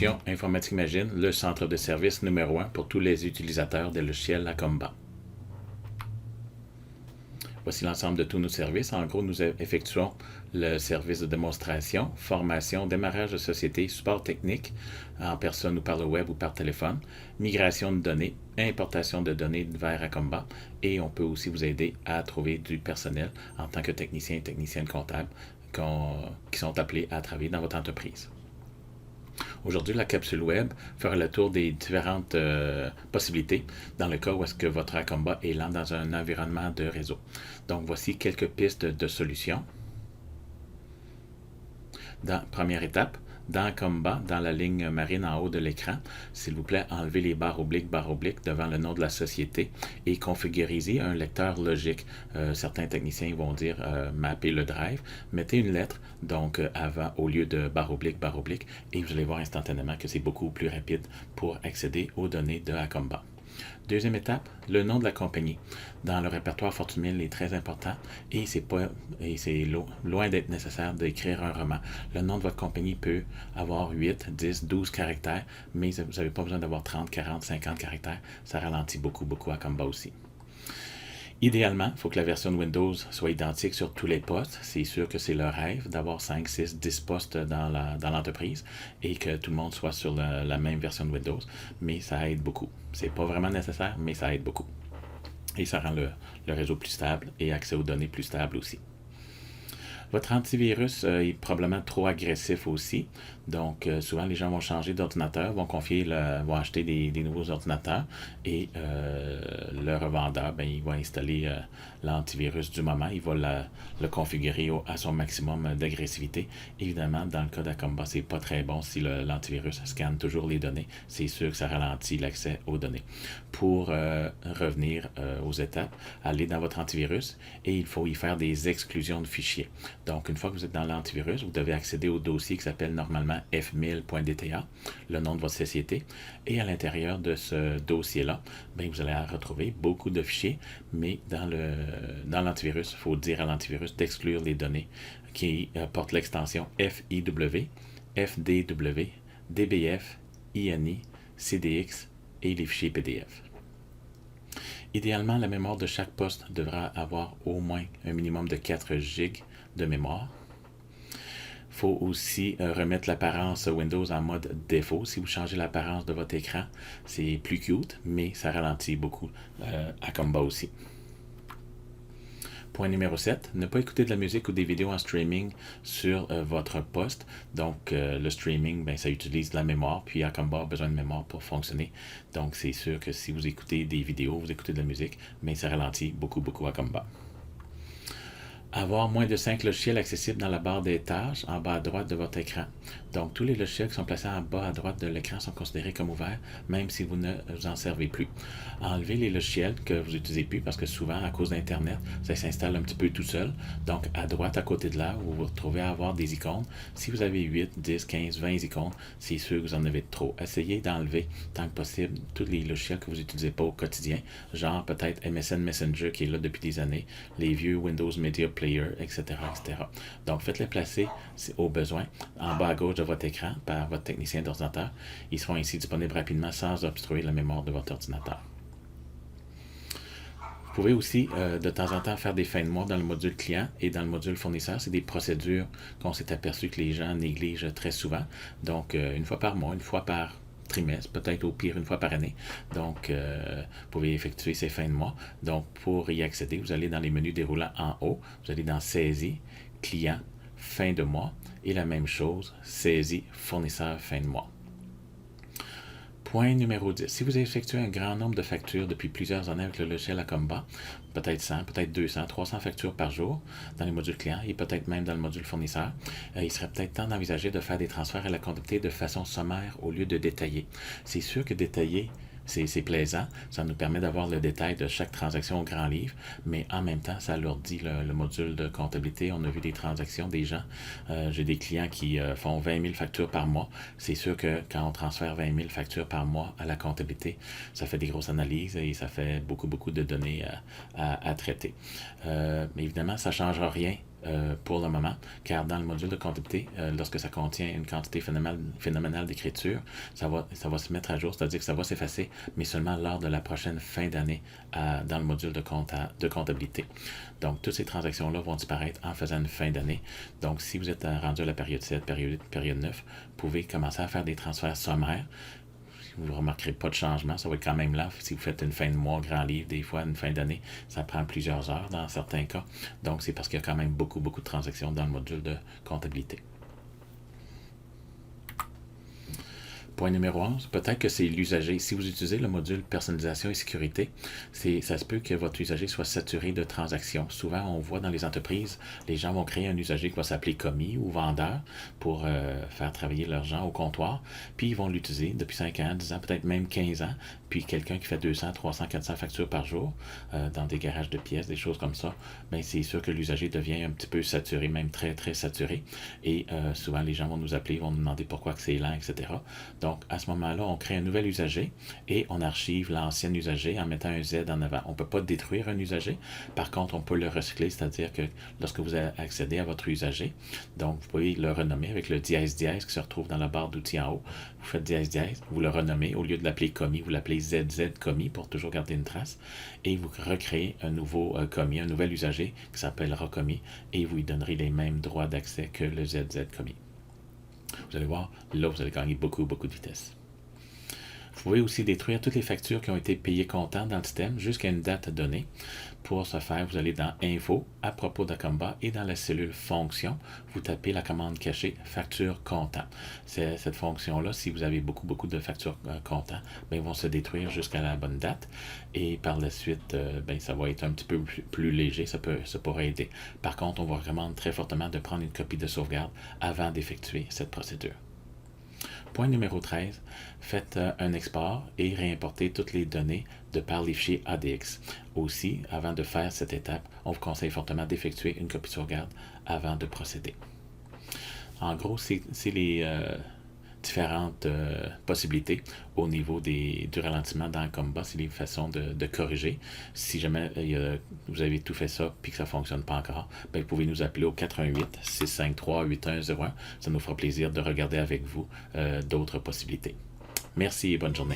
Solutions Informatique Imagine, le centre de service numéro 1 pour tous les utilisateurs des logiciels Acomba. Voici l'ensemble de tous nos services. En gros, nous effectuons le service de démonstration, formation, démarrage de société, support technique en personne ou par le web ou par téléphone, migration de données, importation de données vers Acomba et on peut aussi vous aider à trouver du personnel en tant que technicien et technicienne comptable qui sont appelés à travailler dans votre entreprise. Aujourd'hui, la capsule web fera le tour des différentes possibilités dans le cas où est-ce que votre Acomba est lent dans un environnement de réseau. Donc, voici quelques pistes de solutions. Première étape, dans Acomba, dans la ligne marine en haut de l'écran, s'il vous plaît, enlevez les barres obliques devant le nom de la société et configurisez un lecteur logique. Certains techniciens vont dire mapper le drive. Mettez une lettre, donc avant, au lieu de barre oblique, et vous allez voir instantanément que c'est beaucoup plus rapide pour accéder aux données de Acomba. Deuxième étape, le nom de la compagnie. Dans le répertoire Fortune 1000 est très important et c'est loin d'être nécessaire d'écrire un roman. Le nom de votre compagnie peut avoir 8, 10, 12 caractères, mais vous n'avez pas besoin d'avoir 30, 40, 50 caractères. Ça ralentit beaucoup Acomba aussi. Idéalement, il faut que la version de Windows soit identique sur tous les postes. C'est sûr que c'est le rêve d'avoir 5, 6, 10 postes dans l'entreprise et que tout le monde soit sur la même version de Windows, mais ça aide beaucoup. C'est pas vraiment nécessaire, mais ça aide beaucoup. Et ça rend le réseau plus stable et accès aux données plus stable aussi. Votre antivirus est probablement trop agressif aussi. Donc, souvent, les gens vont changer d'ordinateur, vont acheter des nouveaux ordinateurs et le revendeur, il va installer l'antivirus du moment. Il va le configurer à son maximum d'agressivité. Évidemment, dans le cas d'Acomba, c'est pas très bon si l'antivirus scanne toujours les données. C'est sûr que ça ralentit l'accès aux données. Pour revenir aux étapes, allez dans votre antivirus et il faut y faire des exclusions de fichiers. Donc, une fois que vous êtes dans l'antivirus, vous devez accéder au dossier qui s'appelle normalement f1000.dta, le nom de votre société. Et à l'intérieur de ce dossier-là, vous allez retrouver beaucoup de fichiers, mais dans l'antivirus, il faut dire à l'antivirus d'exclure les données qui portent l'extension FIW, FDW, DBF, INI, CDX et les fichiers PDF. Idéalement, la mémoire de chaque poste devra avoir au moins un minimum de 4 GB de mémoire. Il faut aussi remettre l'apparence Windows en mode défaut. Si vous changez l'apparence de votre écran, c'est plus cute, mais ça ralentit beaucoup Acomba aussi. Point numéro 7, ne pas écouter de la musique ou des vidéos en streaming sur votre poste. Donc, le streaming, ça utilise de la mémoire, puis Acomba a besoin de mémoire pour fonctionner. Donc, c'est sûr que si vous écoutez des vidéos, vous écoutez de la musique, ça ralentit beaucoup Acomba. Avoir moins de 5 logiciels accessibles dans la barre des tâches en bas à droite de votre écran. Donc, tous les logiciels qui sont placés en bas à droite de l'écran sont considérés comme ouverts, même si vous ne vous en servez plus. Enlevez les logiciels que vous n'utilisez plus parce que souvent, à cause d'Internet, ça s'installe un petit peu tout seul. Donc, à droite, à côté de là, vous vous retrouvez à avoir des icônes. Si vous avez 8, 10, 15, 20 icônes, c'est sûr que vous en avez trop. Essayez d'enlever, tant que possible, tous les logiciels que vous n'utilisez pas au quotidien, genre peut-être MSN Messenger qui est là depuis des années, les vieux Windows Media Player, etc. Donc, faites-les placer au besoin en bas à gauche de votre écran par votre technicien d'ordinateur. Ils seront ainsi disponibles rapidement sans obstruer la mémoire de votre ordinateur. Vous pouvez aussi de temps en temps faire des fins de mois dans le module client et dans le module fournisseur. C'est des procédures qu'on s'est aperçu que les gens négligent très souvent. Donc, une fois par mois, une fois par trimestre, peut-être au pire une fois par année. Donc, vous pouvez effectuer ces fins de mois. Donc, pour y accéder, vous allez dans les menus déroulants en haut, vous allez dans Saisie, Client, Fin de mois, et la même chose, Saisie, Fournisseur, Fin de mois. Point numéro 10. Si vous effectuez un grand nombre de factures depuis plusieurs années avec le logiciel Acomba, peut-être 100, peut-être 200, 300 factures par jour dans les modules clients et peut-être même dans le module fournisseur, il serait peut-être temps d'envisager de faire des transferts à la comptabilité de façon sommaire au lieu de détailler. C'est sûr que détailler, c'est plaisant, ça nous permet d'avoir le détail de chaque transaction au grand livre, mais en même temps, ça alourdit le module de comptabilité. On a vu des transactions des gens. J'ai des clients qui font 20 000 factures par mois. C'est sûr que quand on transfère 20 000 factures par mois à la comptabilité, ça fait des grosses analyses et ça fait beaucoup de données à traiter. Mais évidemment, ça ne changera rien pour le moment, car dans le module de comptabilité, lorsque ça contient une quantité phénoménale d'écriture, ça va se mettre à jour, c'est-à-dire que ça va s'effacer, mais seulement lors de la prochaine fin d'année dans le module de comptabilité. Donc, toutes ces transactions-là vont disparaître en faisant une fin d'année. Donc, si vous êtes rendu à la période 7, période 8, période 9, vous pouvez commencer à faire des transferts sommaires. Vous ne remarquerez pas de changement, ça va être quand même là. Si vous faites une fin de mois, grand livre, des fois une fin d'année, ça prend plusieurs heures dans certains cas. Donc, c'est parce qu'il y a quand même beaucoup de transactions dans le module de comptabilité. Point numéro 11, peut-être que c'est l'usager. Si vous utilisez le module personnalisation et sécurité, ça se peut que votre usager soit saturé de transactions. Souvent, on voit dans les entreprises, les gens vont créer un usager qui va s'appeler commis ou vendeur pour faire travailler leurs gens au comptoir. Puis, ils vont l'utiliser depuis 5 ans, 10 ans, peut-être même 15 ans. Puis, quelqu'un qui fait 200, 300, 400 factures par jour dans des garages de pièces, des choses comme ça, bien, c'est sûr que l'usager devient un petit peu saturé, même très, très saturé. Et souvent, les gens vont nous appeler, vont nous demander pourquoi que c'est lent, etc. Donc, à ce moment-là, on crée un nouvel usager et on archive l'ancien usager en mettant un Z en avant. On ne peut pas détruire un usager. Par contre, on peut le recycler, c'est-à-dire que lorsque vous accédez à votre usager, donc vous pouvez le renommer avec le dièse dièse qui se retrouve dans la barre d'outils en haut. Vous faites dièse dièse, vous le renommez. Au lieu de l'appeler commis, vous l'appelez ZZ commis pour toujours garder une trace. Et vous recréez un nouveau commis, un nouvel usager qui s'appellera commis et vous lui donnerez les mêmes droits d'accès que le ZZ commis. Vous allez voir, là, vous allez gagner beaucoup de vitesse. Vous pouvez aussi détruire toutes les factures qui ont été payées comptant dans le système jusqu'à une date donnée. Pour ce faire, vous allez dans Info, à propos d'Acomba, et dans la cellule Fonction, vous tapez la commande cachée Facture comptant. C'est cette fonction-là, si vous avez beaucoup de factures comptant, ben, ils vont se détruire jusqu'à la bonne date. Et par la suite, ben, ça va être un petit peu plus léger, ça pourrait aider. Par contre, on vous recommande très fortement de prendre une copie de sauvegarde avant d'effectuer cette procédure. Point numéro 13, faites un export et réimportez toutes les données de par les fichiers ADX. Aussi, avant de faire cette étape, on vous conseille fortement d'effectuer une copie de sauvegarde avant de procéder. En gros, c'est les différentes possibilités au niveau du ralentissement dans Comba, c'est les façons de corriger. Si jamais vous avez tout fait ça et que ça ne fonctionne pas encore, ben, vous pouvez nous appeler au 418-653-8101. Ça nous fera plaisir de regarder avec vous d'autres possibilités. Merci et bonne journée.